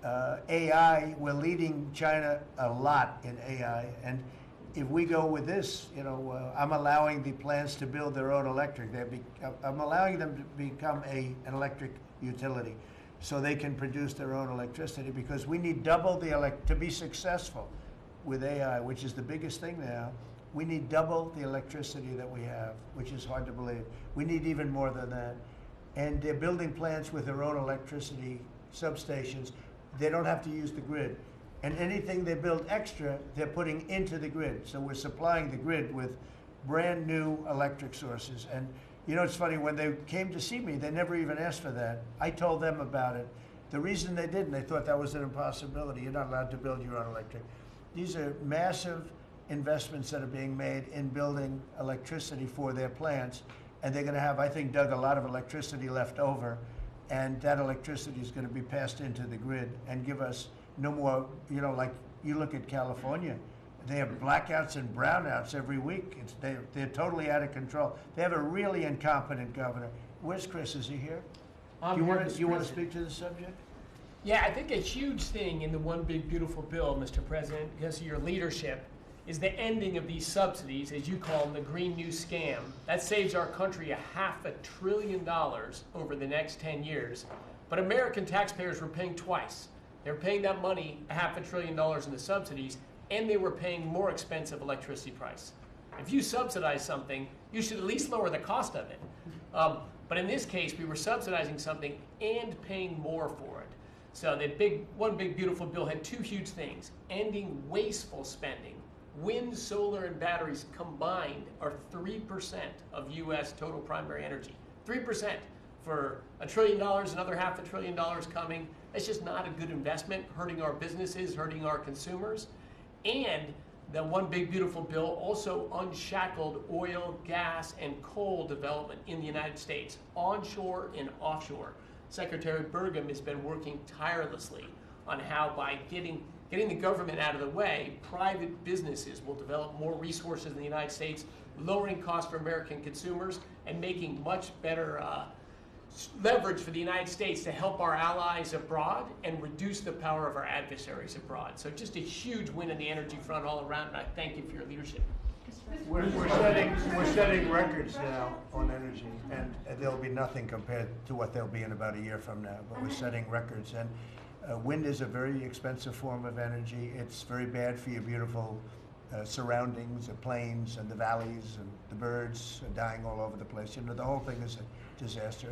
AI, we're leading China a lot in AI, and if we go with this, I'm allowing the plants to build their own electric. I'm allowing them to become an electric utility, so they can produce their own electricity, because we need double to be successful with AI, which is the biggest thing now. We need double the electricity that we have, which is hard to believe. We need even more than that. And they're building plants with their own electricity substations. They don't have to use the grid. And anything they build extra, they're putting into the grid. So we're supplying the grid with brand new electric sources. And it's funny, when they came to see me, they never even asked for that. I told them about it. The reason they didn't, they thought that was an impossibility. You're not allowed to build your own electric. These are massive investments that are being made in building electricity for their plants. And they're going to have, I think, Doug, a lot of electricity left over. And that electricity is going to be passed into the grid and give us no more, like you look at California, they have blackouts and brownouts every week. They're totally out of control. They have a really incompetent governor. Where's Chris? Is he here? Do you want to speak to the subject? Yeah, I think a huge thing in the One Big Beautiful Bill, Mr. President, because of your leadership, is the ending of these subsidies, as you call them, the Green New Scam. That saves our country $500 billion over the next 10 years. But American taxpayers were paying twice. They were paying that money, $500 billion in the subsidies, and they were paying more expensive electricity price. If you subsidize something, you should at least lower the cost of it. But in this case, we were subsidizing something and paying more for it. So the One Big Beautiful Bill had two huge things: ending wasteful spending. Wind, solar, and batteries combined are 3% of U.S. total primary energy. 3% for $1 trillion, another $500 billion coming. That's just not a good investment, hurting our businesses, hurting our consumers. And the One Big Beautiful Bill also unshackled oil, gas, and coal development in the United States, onshore and offshore. Secretary Burgum has been working tirelessly on how, by getting the government out of the way, private businesses will develop more resources in the United States, lowering costs for American consumers and making much better leverage for the United States to help our allies abroad and reduce the power of our adversaries abroad. So just a huge win in the energy front all around, and I thank you for your leadership. We're setting records now on energy, and there'll be nothing compared to what they'll be in about a year from now, but we're setting records. And wind is a very expensive form of energy. It's very bad for your beautiful surroundings, the plains and the valleys, and the birds are dying all over the place. The whole thing is a disaster.